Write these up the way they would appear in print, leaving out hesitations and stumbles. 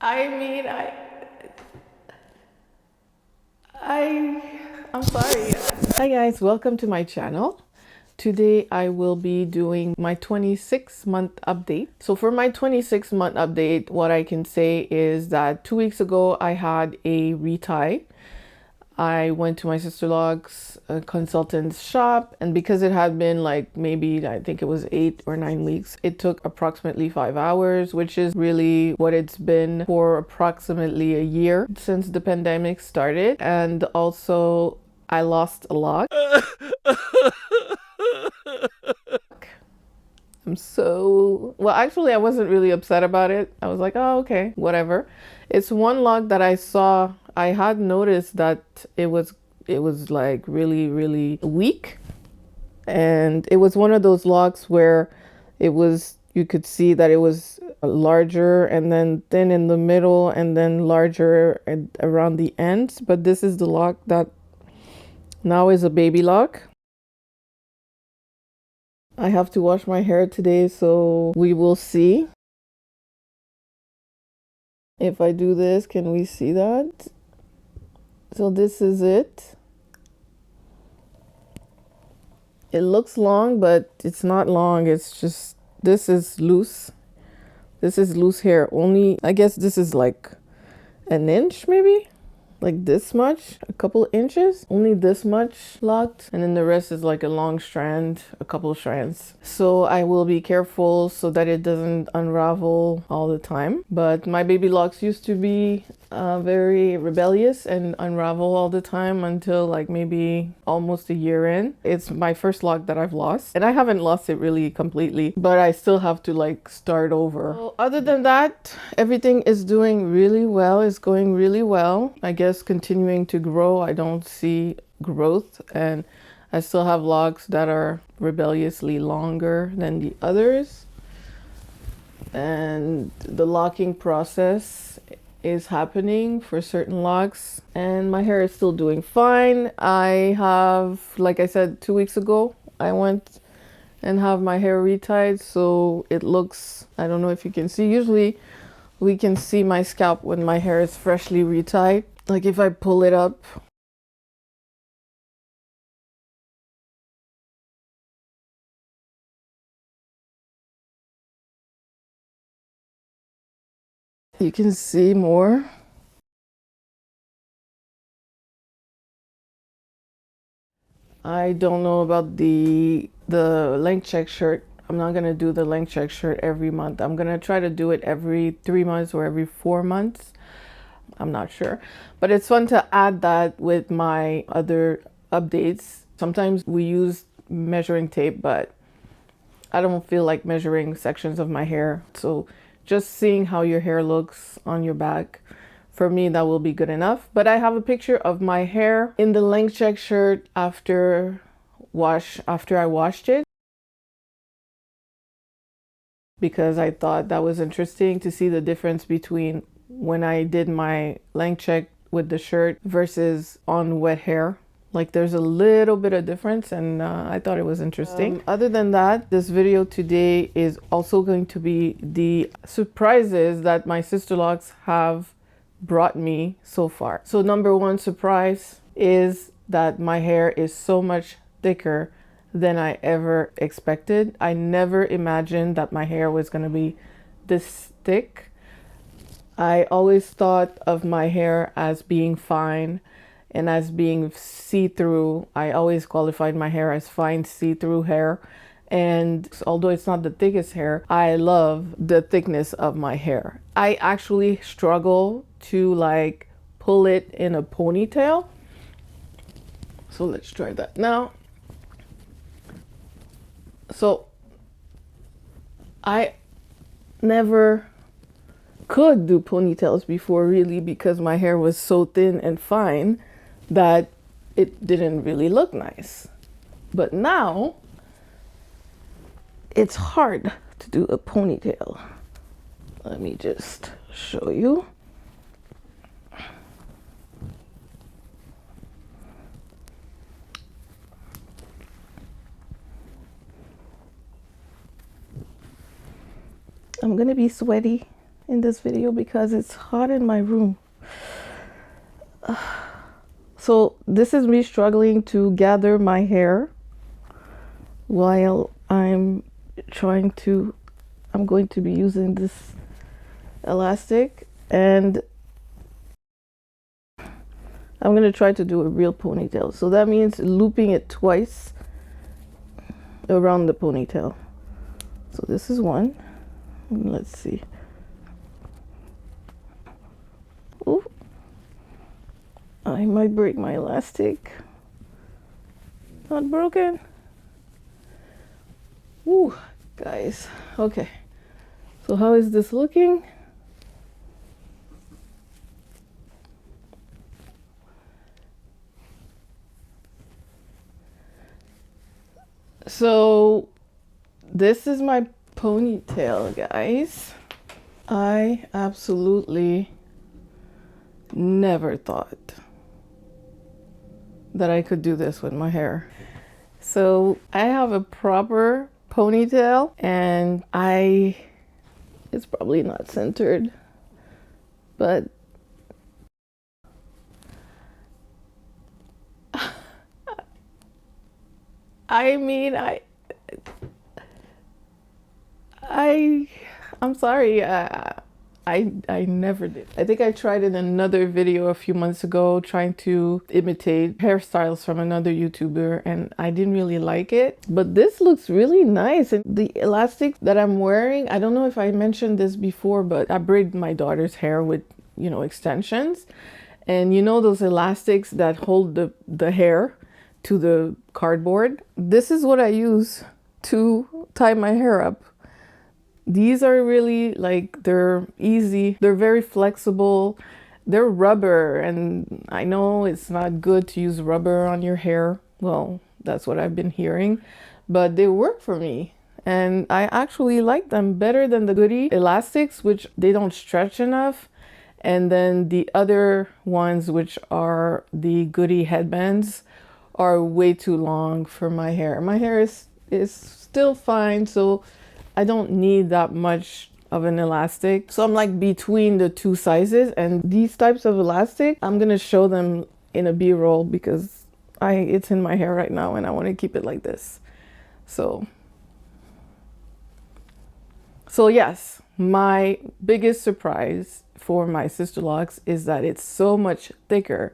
I mean, I'm sorry. Hi guys, welcome to my channel. Today I will be doing my 26-month update. So for my 26-month update, what I can say is that 2 weeks ago I had a retie. I went to my Sisterlocks consultant's shop, and because it had been like maybe I think it was 8 or 9 weeks, it took approximately 5 hours, which is really what it's been for approximately a year since the pandemic started. And also I lost a lot. I'm so well, actually I wasn't really upset about it. I was like, oh, okay, whatever. It's one log that I saw. I had noticed that it was like really weak, and it was one of those logs where it was, you could see that it was larger and then thin in the middle and then larger around the ends. But this is the log that now is a baby log. I have to wash my hair today, so we will see. If I do this, can we see that? So this is it. It looks long, but it's not long. It's just, this is loose. This is loose hair. Only, I guess this is like an inch maybe? Like this much, a couple inches, only this much locked, and then the rest is like a long strand, a couple of strands. So I will be careful so that it doesn't unravel all the time. But my baby locks used to be very rebellious and unravel all the time until like maybe almost a year in. It's my first lock that I've lost, and I haven't lost it really completely, but I still have to like start over. So other than that, everything is doing really well. It's going really well. I guess continuing to grow. I don't see growth, and I still have locks that are rebelliously longer than the others, and the locking process is happening for certain locks, and my hair is still doing fine. I have, like I said, 2 weeks ago I went and have my hair retied, so it looks, I don't know if you can see, usually we can see my scalp when my hair is freshly retied. Like if I pull it up, you can see more. I don't know about the length check shirt. I'm not gonna do the length check shirt every month. I'm gonna try to do it every 3 months or every 4 months. I'm not sure, but it's fun to add that with my other updates. Sometimes we use measuring tape, but I don't feel like measuring sections of my hair. So just seeing how your hair looks on your back, for me, that will be good enough. But I have a picture of my hair in the length check shirt after I washed it, because I thought that was interesting to see the difference between when I did my length check with the shirt versus on wet hair. Like there's a little bit of difference, and I thought it was interesting. Other than that, this video today is also going to be the surprises that my Sisterlocks have brought me so far. So number one surprise is that my hair is so much thicker than I ever expected. I never imagined that my hair was going to be this thick. I always thought of my hair as being fine and as being see-through. I always qualified my hair as fine see-through hair. And although it's not the thickest hair, I love the thickness of my hair. I actually struggle to like pull it in a ponytail. So let's try that now. So I never could do ponytails before, really, because my hair was so thin and fine that it didn't really look nice. But now it's hard to do a ponytail. Let me just show you. I'm gonna be sweaty. in this video because it's hot in my room. So this is me struggling to gather my hair while I'm going to be using this elastic, and I'm going to try to do a real ponytail. So that means looping it twice around the ponytail. So this is one. Let's see. Ooh. I might break my elastic. Not broken. Ooh, guys. Okay. So how is this looking? So this is my ponytail, guys. I absolutely never thought that I could do this with my hair. So I have a proper ponytail, and it's probably not centered, but I mean, I'm sorry. I never did. I think I tried in another video a few months ago trying to imitate hairstyles from another YouTuber, and I didn't really like it. But this looks really nice. And the elastic that I'm wearing, I don't know if I mentioned this before, but I braid my daughter's hair with, you know, extensions. And you know those elastics that hold the hair to the cardboard? This is what I use to tie my hair up. These are really, like, they're easy, they're very flexible, they're rubber, and I know it's not good to use rubber on your hair. Well, that's what I've been hearing, but they work for me, and I actually like them better than the Goody elastics, which they don't stretch enough, and then the other ones, which are the Goody headbands, are way too long for my hair. My hair is still fine, so I don't need that much of an elastic. So I'm like between the two sizes, and these types of elastic, I'm gonna show them in a B-roll because it's in my hair right now and I want to keep it like this. So yes, my biggest surprise for my Sisterlocks is that it's so much thicker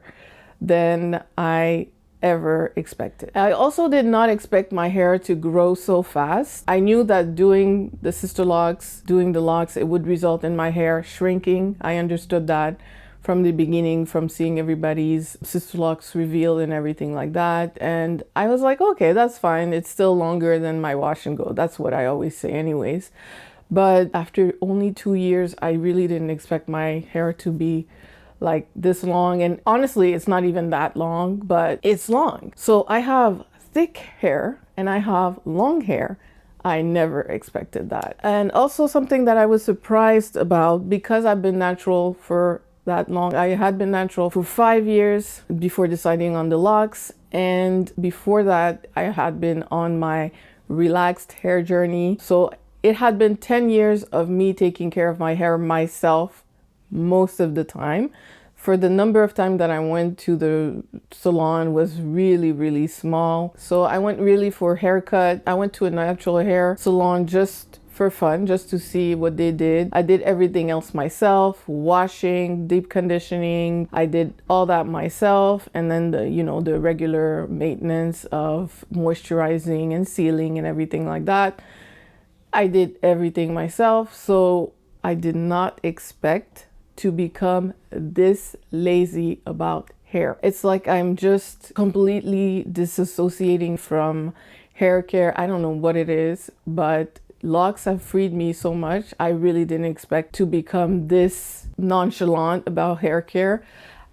than I ever expected. I also did not expect my hair to grow so fast. I knew that doing the Sisterlocks, doing the locks, it would result in my hair shrinking. I understood that from the beginning, from seeing everybody's Sisterlocks reveal and everything like that. And I was like, okay, that's fine. It's still longer than my wash and go. That's what I always say anyways. But after only 2 years, I really didn't expect my hair to be like this long. And honestly, it's not even that long, but it's long. So I have thick hair and I have long hair. I never expected that. And also something that I was surprised about, because I've been natural for that long. I had been natural for 5 years before deciding on the locks. And before that, I had been on my relaxed hair journey. So it had been 10 years of me taking care of my hair myself most of the time. For the number of time that I went to the salon was really, really small. So I went really for haircut. I went to a natural hair salon just for fun, just to see what they did. I did everything else myself, washing, deep conditioning. I did all that myself. And then the regular maintenance of moisturizing and sealing and everything like that. I did everything myself. So I did not expect to become this lazy about hair. It's like I'm just completely disassociating from hair care. I don't know what it is, but locks have freed me so much. I really didn't expect to become this nonchalant about hair care.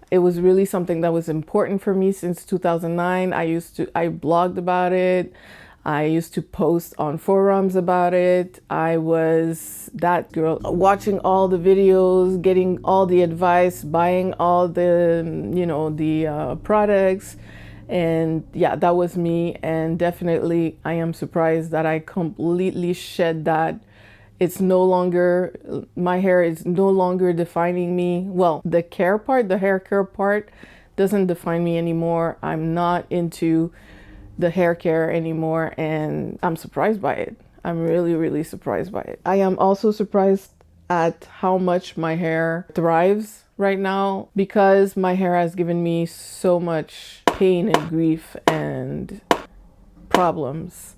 It was really something that was important for me since 2009. I blogged about it. I used to post on forums about it. I was that girl watching all the videos, getting all the advice, buying all the products. And yeah, that was me. And definitely I am surprised that I completely shed that It's no longer, my hair is no longer defining me. Well, the care part, the hair care part doesn't define me anymore. I'm not into the hair care anymore, and I'm surprised by it. I'm really, really surprised by it. I am also surprised at how much my hair thrives right now, because my hair has given me so much pain and grief and problems.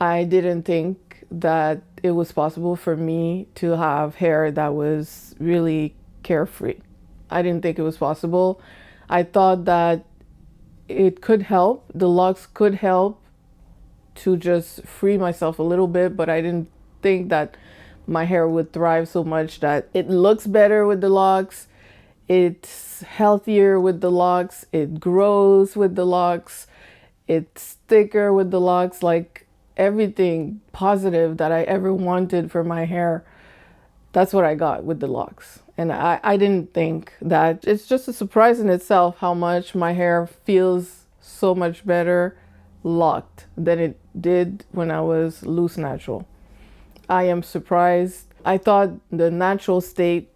I didn't think that it was possible for me to have hair that was really carefree. I didn't think it was possible. I thought that it could help, the locks could help to just free myself a little bit, but I didn't think that my hair would thrive so much that it looks better with the locks, it's healthier with the locks, it grows with the locks, it's thicker with the locks, like everything positive that I ever wanted for my hair, that's what I got with the locks. And I didn't think that. It's just a surprise in itself how much my hair feels so much better locked than it did when I was loose natural. I am surprised. I thought the natural state,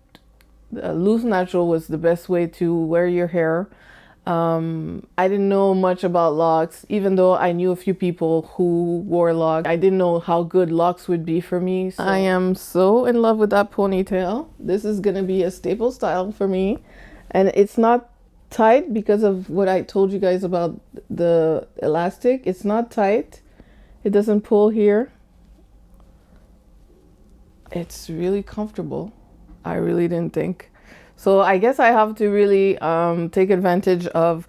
loose natural, was the best way to wear your hair. I didn't know much about locks, even though I knew a few people who wore locks. I didn't know how good locks would be for me. So I am so in love with that ponytail. This is gonna be a staple style for me. And it's not tight because of what I told you guys about the elastic. It's not tight. It doesn't pull here. It's really comfortable. I really didn't think. So I guess I have to really take advantage of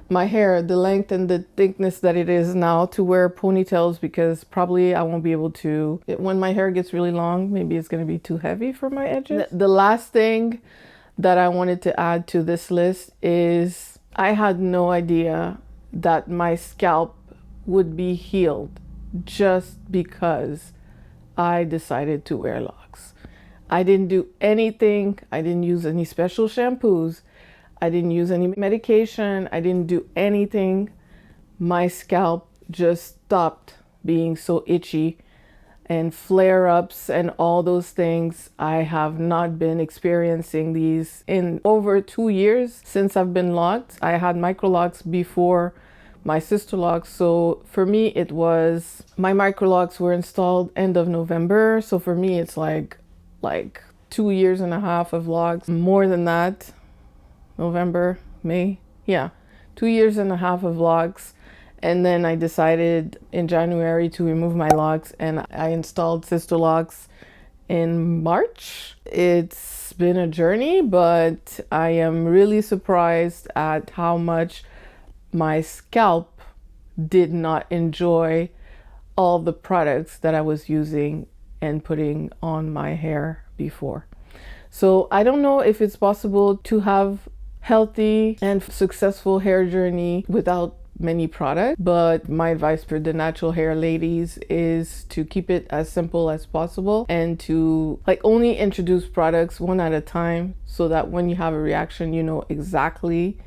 my hair, the length and the thickness that it is now, to wear ponytails, because probably I won't be able to, when my hair gets really long, maybe it's going to be too heavy for my edges. The last thing that I wanted to add to this list is I had no idea that my scalp would be healed just because I decided to wear locks. I didn't do anything. I didn't use any special shampoos. I didn't use any medication. I didn't do anything. My scalp just stopped being so itchy, and flare-ups and all those things. I have not been experiencing these in over 2 years since I've been locked. I had micro locks before my Sisterlocks. So for me, it was, my micro locks were installed end of November. So for me, it's like 2 years and a half of locks, more than that. November, May, yeah, 2 years and a half of locks. And then I decided in January to remove my locks, and I installed Sisterlocks in March. It's been a journey, but I am really surprised at how much my scalp did not enjoy all the products that I was using and putting on my hair before. So I don't know if it's possible to have healthy and successful hair journey without many products, but my advice for the natural hair ladies is to keep it as simple as possible, and to only introduce products one at a time, so that when you have a reaction, you know exactly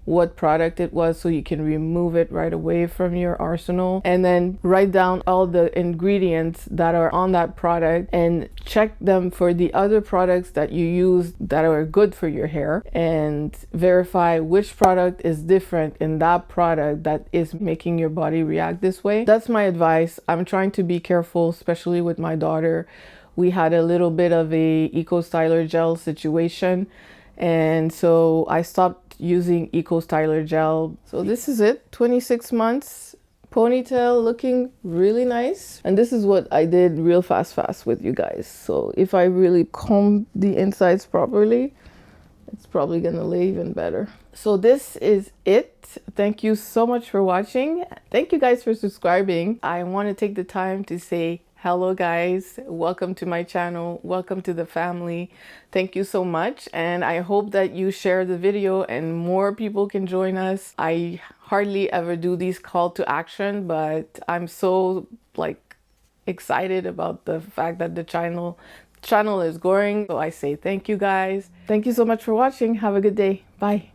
what product it was, so you can remove it right away from your arsenal, and then write down all the ingredients that are on that product and check them for the other products that you use that are good for your hair, and verify which product is different in that product that is making your body react this way. That's my advice. I'm trying to be careful, especially with my daughter. We had a little bit of a Eco Styler gel situation, and so I stopped using Eco Styler gel. So this is it, 26 months, ponytail, looking really nice. And this is what I did real fast with you guys. So if I really comb the insides properly, it's probably gonna lay even better. So this is it. Thank you so much for watching. Thank you guys for subscribing. I want to take the time to say hello guys, welcome to my channel, welcome to the family. Thank you so much, and I hope that you share the video and more people can join us. I hardly ever do these call to action, but I'm so excited about the fact that the channel is growing. So I say thank you guys. Thank you so much for watching. Have a good day. Bye.